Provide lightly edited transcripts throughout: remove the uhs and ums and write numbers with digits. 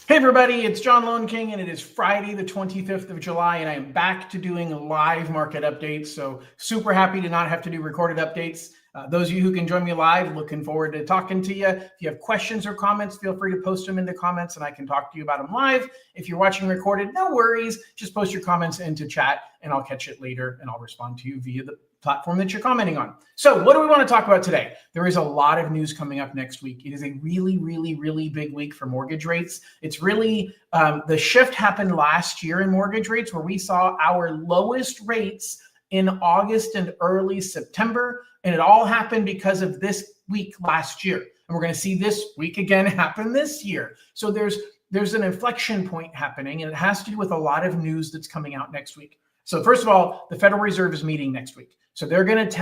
Hey everybody, it's John Lone King, and it is Friday the 25th of July, and I am back to doing live market updates. So super happy to not have to do recorded updates. Those of you who can join me live, looking forward to talking to you. If you have questions or comments, feel free to post them in the comments and I can talk to you about them live. If you're watching recorded, no worries. Just post your comments into chat and I'll catch it later and I'll respond to you via the platform that you're commenting on. So what do we want to talk about today? There is a lot of news coming up next week. It is a really big week for mortgage rates. It's really, the shift happened last year in mortgage rates where we saw our lowest rates in August and early September. And it all happened because of this week last year. And we're going to see this week again happen this year. So there's an inflection point happening, and it has to do with a lot of news that's coming out next week. So first of all, the Federal Reserve is meeting next week. So they're not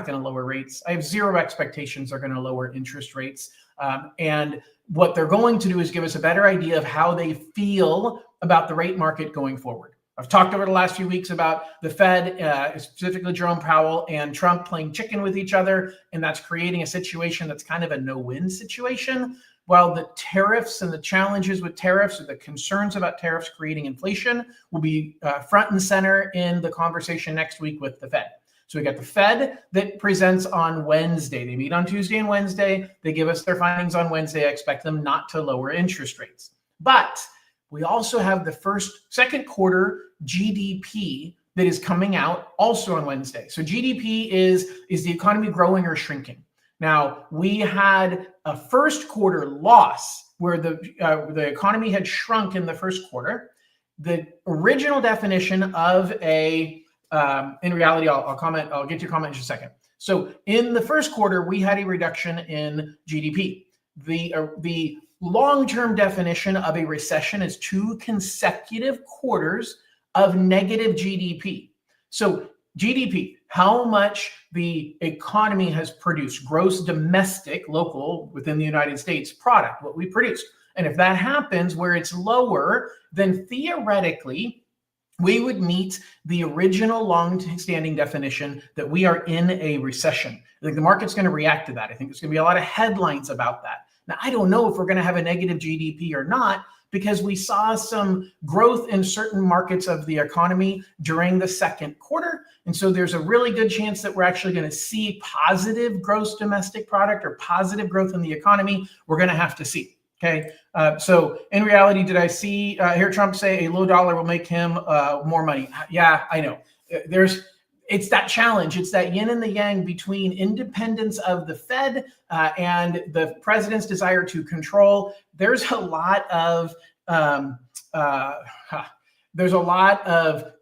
going to lower rates. I have zero expectations they're going to lower interest rates. And what they're going to do is give us a better idea of how they feel about the rate market going forward. I've talked over the last few weeks about the Fed, specifically Jerome Powell and Trump playing chicken with each other, and that's creating a situation that's kind of a no-win situation. While the tariffs and the challenges with tariffs or the concerns about tariffs creating inflation will be front and center in the conversation next week with the Fed. So we got the Fed that presents on Wednesday. They meet on Tuesday and Wednesday. They give us their findings on Wednesday. I expect them not to lower interest rates. But we also have the second quarter GDP that is coming out also on Wednesday. So GDP is the economy growing or shrinking? Now, we had a first quarter loss where the economy had shrunk in the first quarter. The original definition of in reality, I'll get to your comment in just a second. So in the first quarter, we had a reduction in GDP. The long-term definition of a recession is 2 consecutive quarters of negative GDP. So GDP, how much the economy has produced, gross domestic, local, within the United States product, what we produced. And if that happens where it's lower, then theoretically, we would meet the original long-standing definition that we are in a recession. I think the market's going to react to that. I think there's going to be a lot of headlines about that. Now, I don't know if we're going to have a negative GDP or not, because we saw some growth in certain markets of the economy during the second quarter. And so there's a really good chance that we're actually going to see positive gross domestic product or positive growth in the economy. We're going to have to see. Okay. So in reality, did I hear Trump say a low dollar will make him more money? Yeah, I know. It's that challenge. It's that yin and the yang between independence of the Fed and the president's desire to control. There's a lot of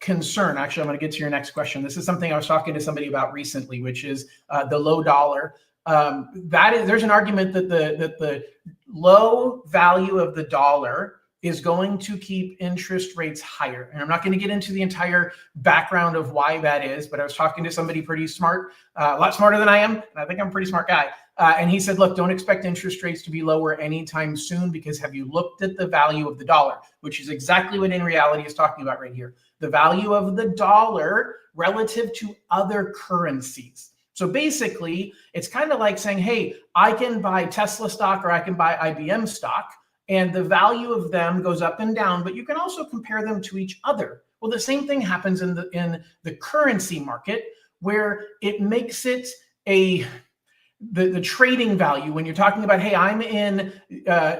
concern. Actually, I'm going to get to your next question. This is something I was talking to somebody about recently, which is the low dollar. There's an argument that the low value of the dollar is going to keep interest rates higher. And I'm not going to get into the entire background of why that is, but I was talking to somebody pretty smart, a lot smarter than I am, and I think I'm a pretty smart guy. And he said, look, don't expect interest rates to be lower anytime soon, because have you looked at the value of the dollar, which is exactly what In Reality is talking about right here. The value of the dollar relative to other currencies. So basically, it's kind of like saying, hey, I can buy Tesla stock or I can buy IBM stock, and the value of them goes up and down, but you can also compare them to each other. Well, the same thing happens in the currency market, where it makes it the trading value when you're talking about, hey, I'm in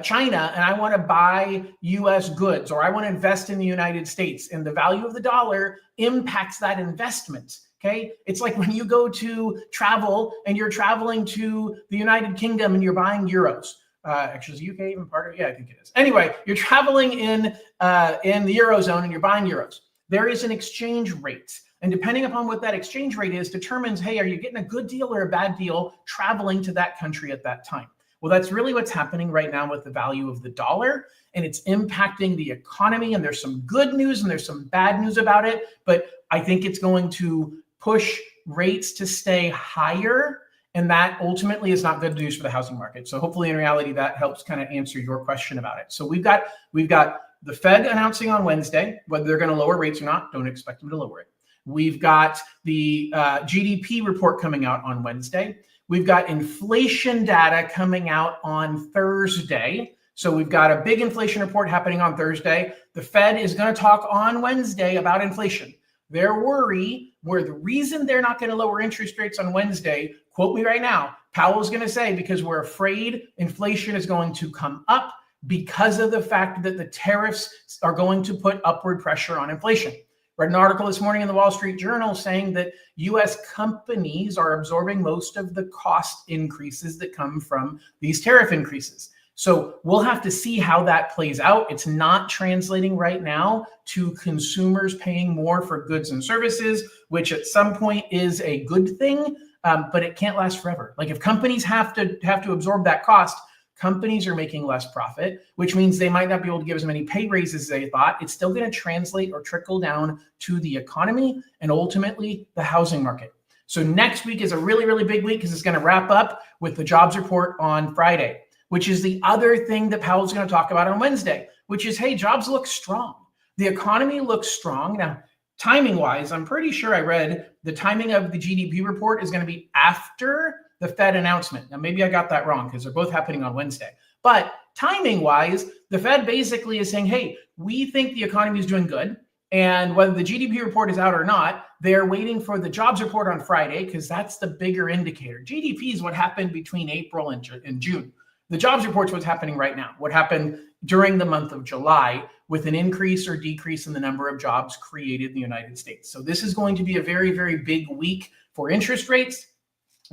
China and I want to buy US goods, or I want to invest in the United States, and the value of the dollar impacts that investment. Okay. It's like when you go to travel and you're traveling to the United Kingdom and you're buying euros. Actually, is the UK even part of it? Yeah, I think it is. Anyway, you're traveling in the Eurozone and you're buying euros. There is an exchange rate. And depending upon what that exchange rate is, determines, hey, are you getting a good deal or a bad deal traveling to that country at that time? Well, that's really what's happening right now with the value of the dollar, and it's impacting the economy. And there's some good news and there's some bad news about it, but I think it's going to push rates to stay higher. And that ultimately is not good news for the housing market. So hopefully In Reality, that helps kind of answer your question about it. So we've got the Fed announcing on Wednesday whether they're going to lower rates or not. Don't expect them to lower it. We've got the GDP report coming out on Wednesday. We've got inflation data coming out on Thursday. So we've got a big inflation report happening on Thursday. The Fed is going to talk on Wednesday about inflation. Their worry, where the reason they're not going to lower interest rates on Wednesday, quote me right now, Powell's going to say, because we're afraid inflation is going to come up because of the fact that the tariffs are going to put upward pressure on inflation. Read an article this morning in the Wall Street Journal saying that U.S. companies are absorbing most of the cost increases that come from these tariff increases. So we'll have to see how that plays out. It's not translating right now to consumers paying more for goods and services, which at some point is a good thing, but it can't last forever. Like if companies have to absorb that cost, companies are making less profit, which means they might not be able to give as many pay raises as they thought. It's still going to translate or trickle down to the economy and ultimately the housing market. So next week is a really, really big week because it's going to wrap up with the jobs report on Friday, which is the other thing that Powell's going to talk about on Wednesday, which is, hey, jobs look strong. The economy looks strong. Now, timing-wise, I'm pretty sure I read the timing of the GDP report is going to be after the Fed announcement. Now, maybe I got that wrong because they're both happening on Wednesday. But timing-wise, the Fed basically is saying, hey, we think the economy is doing good. And whether the GDP report is out or not, they're waiting for the jobs report on Friday because that's the bigger indicator. GDP is what happened between April and June. The jobs report is what's happening right now, what happened during the month of July with an increase or decrease in the number of jobs created in the United States. So this is going to be a very, very big week for interest rates.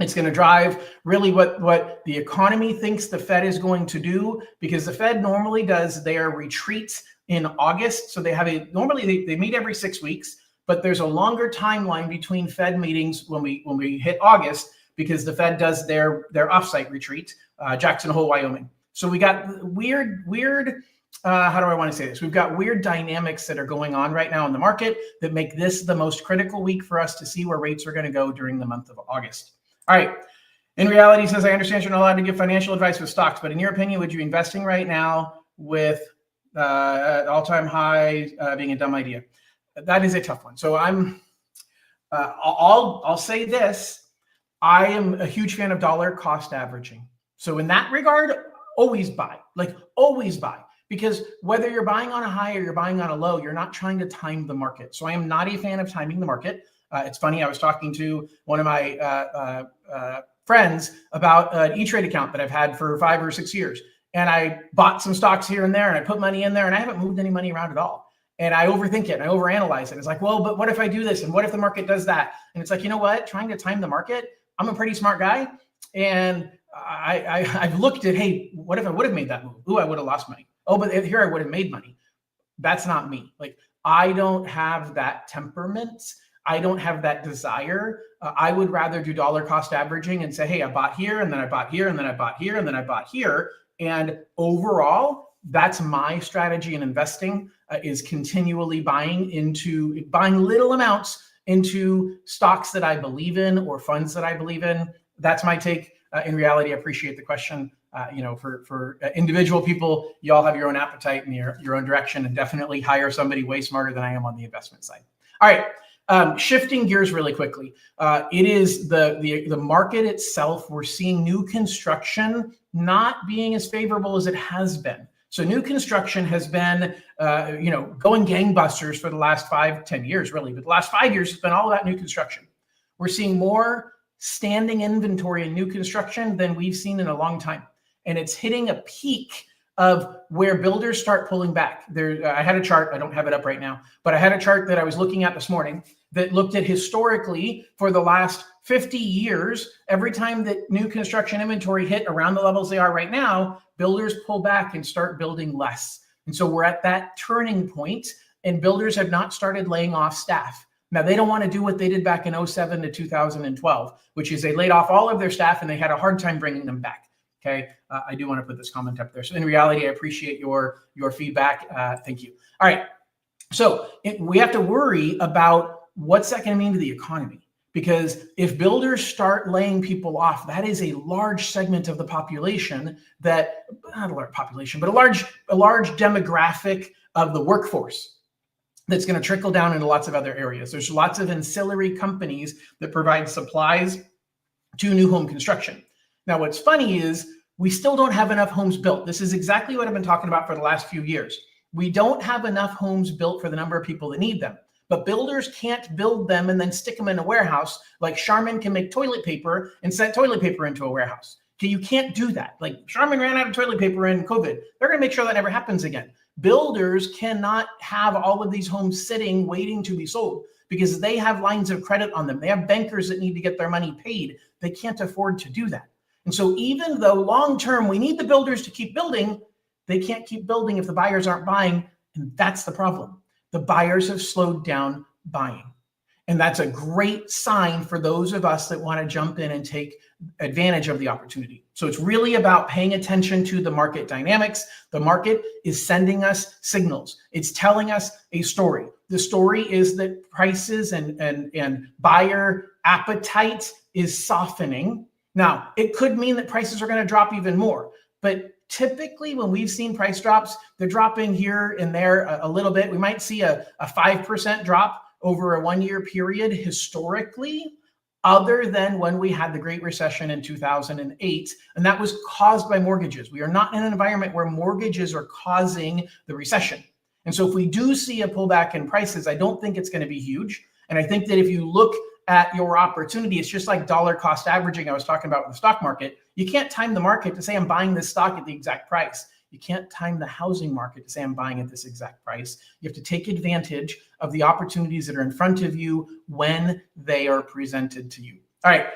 It's going to drive really what the economy thinks the Fed is going to do, because the Fed normally does their retreats in August. So they have normally they meet every 6 weeks, but there's a longer timeline between Fed meetings when we hit August, because the Fed does their offsite retreat, Jackson Hole, Wyoming. So we got weird, how do I want to say this? We've got weird dynamics that are going on right now in the market that make this the most critical week for us to see where rates are going to go during the month of August. All right. In reality, he says, I understand you're not allowed to give financial advice with stocks, but in your opinion, would you be investing right now with all-time high being a dumb idea? That is a tough one. So I'll say this. I am a huge fan of dollar cost averaging. So in that regard, always buy, always buy, because whether you're buying on a high or you're buying on a low, you're not trying to time the market. So I am not a fan of timing the market. It's funny. I was talking to one of my friends about an E-Trade account that I've had for 5 or 6 years. And I bought some stocks here and there and I put money in there and I haven't moved any money around at all. And I overthink it and I overanalyze it. It's like, well, but what if I do this? And what if the market does that? And it's like, you know what? Trying to time the market, I'm a pretty smart guy. And I've looked at, hey, what if I would have made that move? Ooh, I would have lost money. Oh, but here I would have made money. That's not me. I don't have that temperament. I don't have that desire. I would rather do dollar cost averaging and say, hey, I bought here and then I bought here and then I bought here and then I bought here. And overall, that's my strategy in investing, is continually buying little amounts into stocks that I believe in or funds that I believe in. That's my take. In reality, I appreciate the question. For individual people, you all have your own appetite and your own direction, and definitely hire somebody way smarter than I am on the investment side. All right. Shifting gears really quickly. It is the market itself. We're seeing new construction not being as favorable as it has been. So new construction has been, going gangbusters for the last 5-10 years, really. But the last 5 years has been all about new construction. We're seeing more standing inventory in new construction than we've seen in a long time. And it's hitting a peak of where builders start pulling back. I had a chart, I don't have it up right now, but I had a chart that I was looking at this morning that looked at historically for the last 50 years, every time that new construction inventory hit around the levels they are right now, builders pull back and start building less. And so we're at that turning point, and builders have not started laying off staff. Now, they don't want to do what they did back in 2007 to 2012, which is they laid off all of their staff and they had a hard time bringing them back. Okay, I do want to put this comment up there. So in reality, I appreciate your feedback. Thank you. All right, so we have to worry about what's that going to mean to the economy, because if builders start laying people off, that is a large segment of the population that, not a large population, but a large demographic of the workforce that's going to trickle down into lots of other areas. There's lots of ancillary companies that provide supplies to new home construction. Now, what's funny is we still don't have enough homes built. This is exactly what I've been talking about for the last few years. We don't have enough homes built for the number of people that need them. But builders can't build them and then stick them in a warehouse like Charmin can make toilet paper and set toilet paper into a warehouse. Okay, you can't do that. Like Charmin ran out of toilet paper in COVID. They're going to make sure that never happens again. Builders cannot have all of these homes sitting waiting to be sold because they have lines of credit on them. They have bankers that need to get their money paid. They can't afford to do that. And so even though long-term we need the builders to keep building, they can't keep building if the buyers aren't buying. And that's the problem. The buyers have slowed down buying. And that's a great sign for those of us that want to jump in and take advantage of the opportunity. So it's really about paying attention to the market dynamics. The market is sending us signals. It's telling us a story. The story is that prices and buyer appetite is softening. Now, it could mean that prices are going to drop even more, but typically when we've seen price drops, they're dropping here and there a little bit. We might see a 5% drop over a 1-year period historically, other than when we had the Great Recession in 2008, and that was caused by mortgages. We are not in an environment where mortgages are causing the recession. And so if we do see a pullback in prices, I don't think it's going to be huge. And I think that if you look at your opportunity, it's just like dollar cost averaging I was talking about with the stock market. You can't time the market to say I'm buying this stock at the exact price. You can't time the housing market to say I'm buying at this exact price. You have to take advantage of the opportunities that are in front of you when they are presented to you. All right,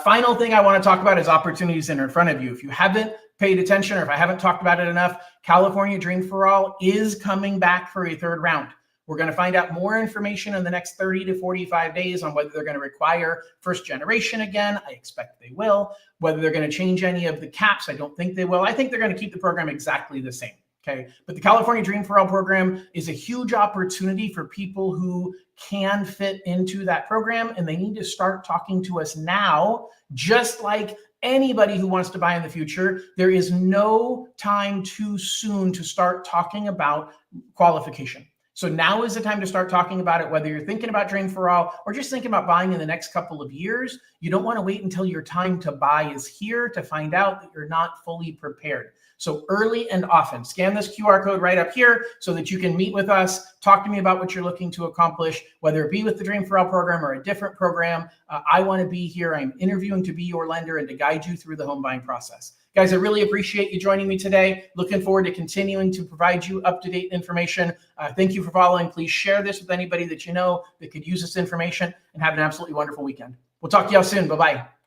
final thing I want to talk about is opportunities that are in front of you. If you haven't paid attention or if I haven't talked about it enough, California Dream for All is coming back for a third round. We're going to find out more information in the next 30 to 45 days on whether they're going to require first generation again. I expect they will. Whether they're going to change any of the caps, I don't think they will. I think they're going to keep the program exactly the same. Okay. But the California Dream for All program is a huge opportunity for people who can fit into that program, and they need to start talking to us now, just like anybody who wants to buy in the future. There is no time too soon to start talking about qualification. So now is the time to start talking about it, whether you're thinking about Dream for All or just thinking about buying in the next couple of years. You don't want to wait until your time to buy is here to find out that you're not fully prepared. So early and often, scan this QR code right up here so that you can meet with us, talk to me about what you're looking to accomplish, whether it be with the Dream for All program or a different program. I want to be here. I'm interviewing to be your lender and to guide you through the home buying process. Guys, I really appreciate you joining me today. Looking forward to continuing to provide you up-to-date information. Thank you for following. Please share this with anybody that you know that could use this information, and have an absolutely wonderful weekend. We'll talk to y'all soon. Bye-bye.